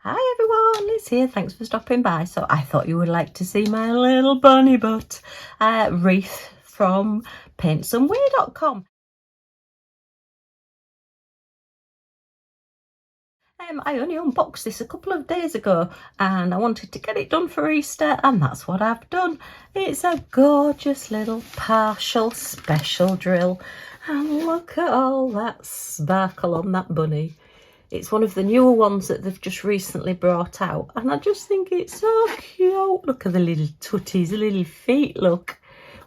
Hi everyone, Liz here, thanks for stopping by. So I thought you would like to see my little bunny butt wreath from paintsomeway.com. I only unboxed this a couple of days ago and I wanted to get it done for Easter, and that's what I've done. It's a gorgeous little partial special drill, and look at all that sparkle on that bunny. It's one of the newer ones that they've just recently brought out, and I just think it's so cute. Look at the little tooties, the little feet, look,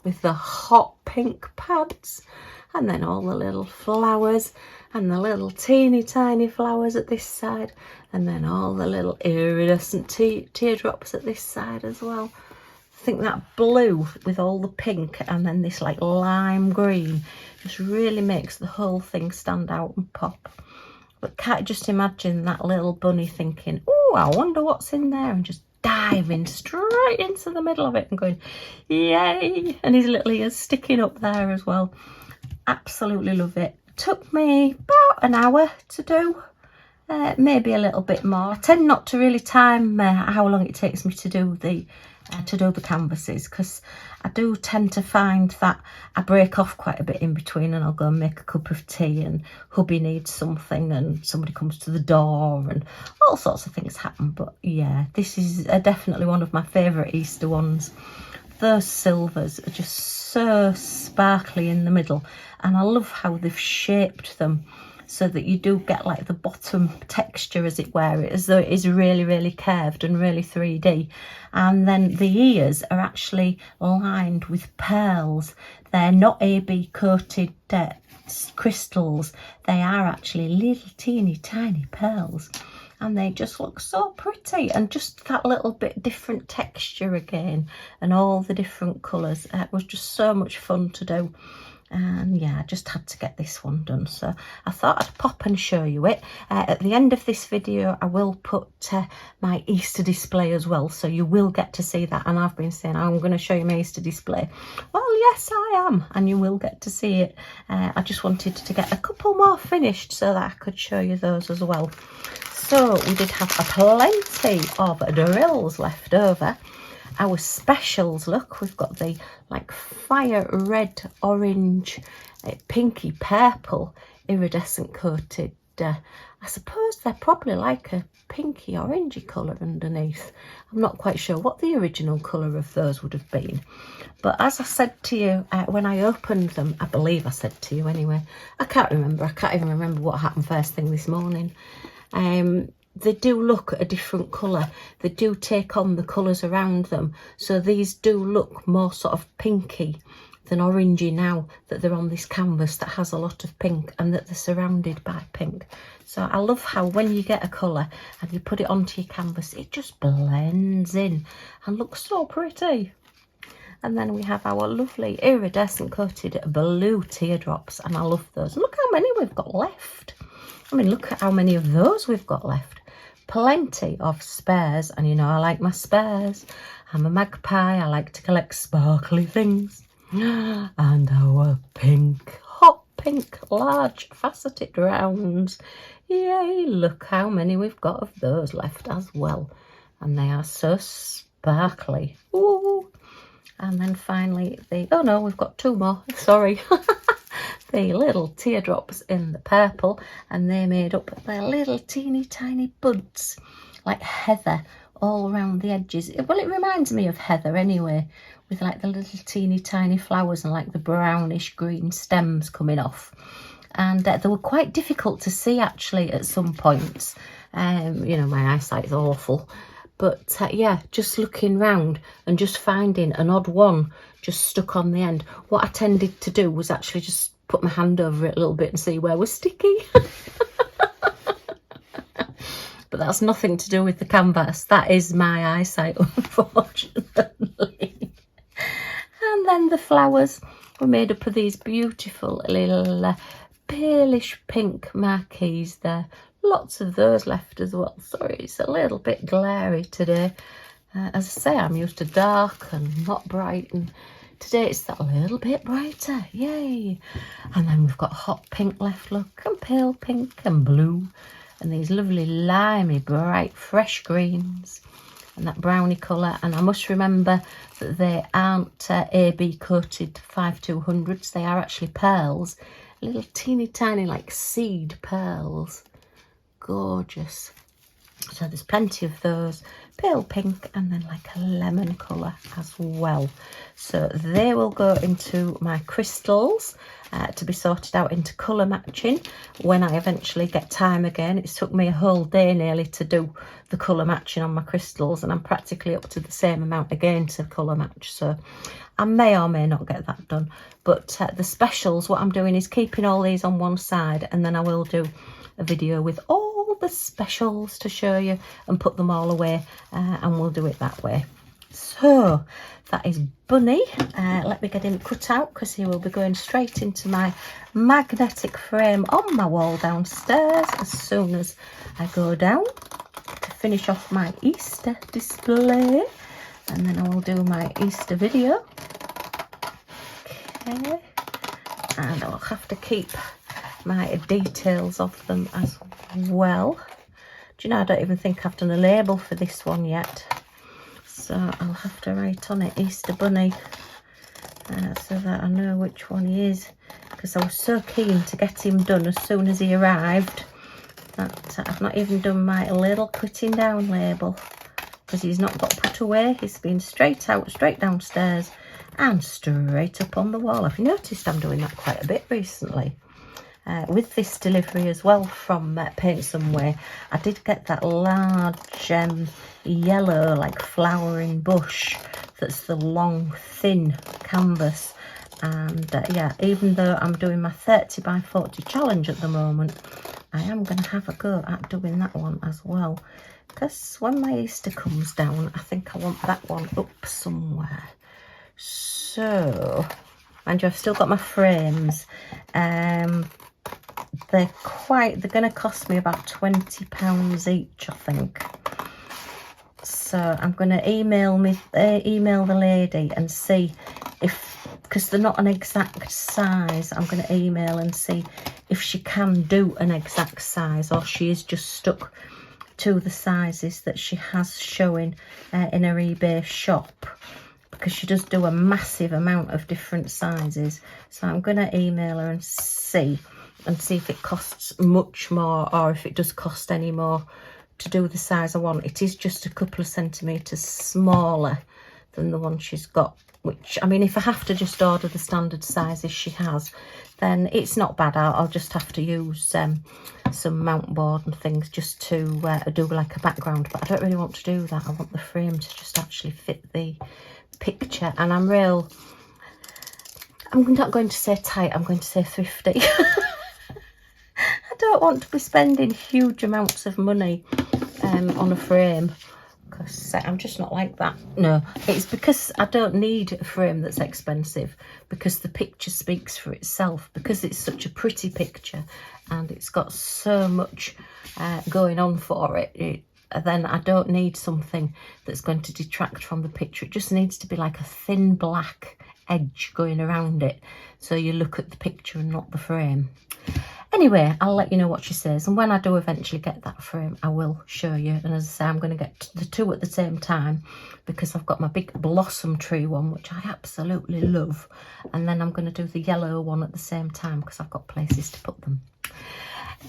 with the hot pink pads, and then all the little flowers and the little teeny tiny flowers at this side, and then all the little iridescent teardrops at this side as well. I think that blue with all the pink and then this like lime green just really makes the whole thing stand out and pop. But can't just imagine that little bunny thinking, oh, I wonder what's in there, and just diving straight into the middle of it and going, yay, and his little ears sticking up there as well. Absolutely love it. Took me about an hour to do, maybe a little bit more. I tend not to really time how long it takes me to do the canvases, because I do tend to find that I break off quite a bit in between, and I'll go and make a cup of tea, and hubby needs something, and somebody comes to the door, and all sorts of things happen. But yeah, this is definitely one of my favourite Easter ones. Those silvers are just so sparkly in the middle, and I love how they've shaped them so that you do get like the bottom texture, as it were, as though it is really, really curved and really 3D. And then the ears are actually lined with pearls. They're not AB coated crystals. They are actually little teeny tiny pearls. And they just look so pretty, and just that little bit different texture again, and all the different colours. It was just so much fun to do. And yeah, I just had to get this one done, so I thought I'd pop and show you it. At the end of this video I will put my Easter display as well, so you will get to see that. And I've been saying I'm going to show you my Easter display. Well, yes I am, and you will get to see it. I just wanted to get a couple more finished so that I could show you those as well. So we did have plenty of drills left over. Our specials, look, we've got the like fire red, orange, pinky purple iridescent coated. I suppose they're probably like a pinky orangey colour underneath. I'm not quite sure what the original colour of those would have been. But as I said to you when I opened them, I believe I said to you anyway, I can't remember. I can't even remember what happened first thing this morning. They do look a different colour. They do take on the colours around them. So these do look more sort of pinky than orangey now that they're on this canvas that has a lot of pink and that they're surrounded by pink. So I love how when you get a colour and you put it onto your canvas, it just blends in and looks so pretty. And then we have our lovely iridescent coated blue teardrops, and I love those. Look how many we've got left. I mean, look at how many of those we've got left. Plenty of spares, and you know I like my spares. I'm a magpie, I like to collect sparkly things. And our pink, hot pink, large faceted rounds. Yay, look how many we've got of those left as well. And they are so sparkly. Ooh. And then finally oh no, we've got two more, sorry. The little teardrops in the purple, and they made up their little teeny tiny buds, like heather all around the edges. Well, it reminds me of heather anyway, with like the little teeny tiny flowers and like the brownish green stems coming off. And they were quite difficult to see actually at some points. You know, my eyesight's awful. But yeah, just looking round and just finding an odd one just stuck on the end. What I tended to do was actually just put my hand over it a little bit and see where was sticky. But that's nothing to do with the canvas. That is my eyesight, unfortunately. And then the flowers were made up of these beautiful little palish pink marquees there. Lots of those left as well. Sorry, it's a little bit glary today. As I say, I'm used to dark and not bright, and today it's that little bit brighter. Yay! And then we've got hot pink left, look, and pale pink and blue and these lovely limey, bright, fresh greens, and that brownie colour. And I must remember that they aren't AB coated 5200s, they are actually pearls, little teeny tiny like seed pearls. Gorgeous. So there's plenty of those, pale pink and then like a lemon colour as well. So they will go into my crystals to be sorted out into colour matching when I eventually get time again. It's took me a whole day nearly to do the colour matching on my crystals, and I'm practically up to the same amount again to colour match. So I may or may not get that done. But the specials, what I'm doing is keeping all these on one side, and then I will do a video with all the specials to show you and put them all away, and we'll do it that way. So that is Bunny. Let me get him cut out because he will be going straight into my magnetic frame on my wall downstairs as soon as I go down to finish off my Easter display, and then I will do my Easter video. Okay, and I'll have to keep my details of them as well. Do you know, I don't even think I've done a label for this one yet, so I'll have to write on it Easter Bunny so that I know which one he is, because I was so keen to get him done as soon as he arrived that I've not even done my little putting down label, because he's not got put away. He's been straight out, straight downstairs and straight up on the wall. I've noticed I'm doing that quite a bit recently. With this delivery as well from paintsomeway, I did get that large yellow like flowering bush that's the long thin canvas, and yeah, even though I'm doing my 30 by 40 challenge at the moment, I am going to have a go at doing that one as well, because when my Easter comes down, I think I want that one up somewhere. So, and I've still got my frames. They're going to cost me about £20 each, I think. So I'm going to email the lady and see if, because they're not an exact size, I'm going to email and see if she can do an exact size, or she is just stuck to the sizes that she has showing in her eBay shop, because she does do a massive amount of different sizes. So I'm going to email her and see if it costs much more, or if it does cost any more to do the size I want. It is just a couple of centimetres smaller than the one she's got, which, I mean, if I have to just order the standard sizes she has, then it's not bad. I'll just have to use some mount board and things just to do like a background, but I don't really want to do that. I want the frame to just actually fit the picture, and I'm not going to say tight, I'm going to say thrifty. I don't want to be spending huge amounts of money on a frame, because I'm just not like that. No, it's because I don't need a frame that's expensive, because the picture speaks for itself, because it's such a pretty picture and it's got so much going on for it. Then I don't need something that's going to detract from the picture. It just needs to be like a thin black edge going around it, so you look at the picture and not the frame. Anyway, I'll let you know what she says, and when I do eventually get that frame, I will show you. And as I say, I'm going to get the two at the same time, because I've got my big blossom tree one, which I absolutely love, and then I'm going to do the yellow one at the same time, because I've got places to put them.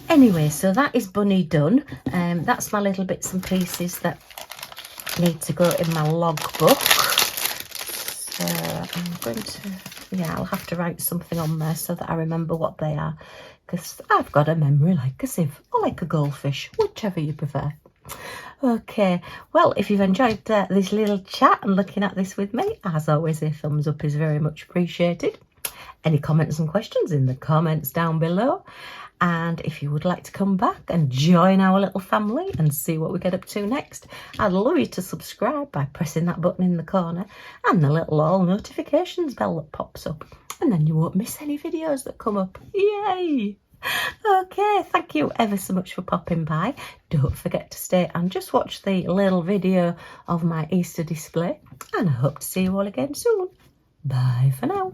Anyway, so that is Bunny done. That's my little bits and pieces that need to go in my logbook. So I'm going to, yeah, I'll have to write something on there so that I remember what they are, because I've got a memory like a sieve, or like a goldfish, whichever you prefer. Okay, well, if you've enjoyed this little chat and looking at this with me, as always, a thumbs up is very much appreciated. Any comments and questions in the comments down below. And if you would like to come back and join our little family and see what we get up to next, I'd love you to subscribe by pressing that button in the corner and the little all notifications bell that pops up, and then you won't miss any videos that come up. Yay! Okay, thank you ever so much for popping by. Don't forget to stay and just watch the little video of my Easter display, and I hope to see you all again soon. Bye for now.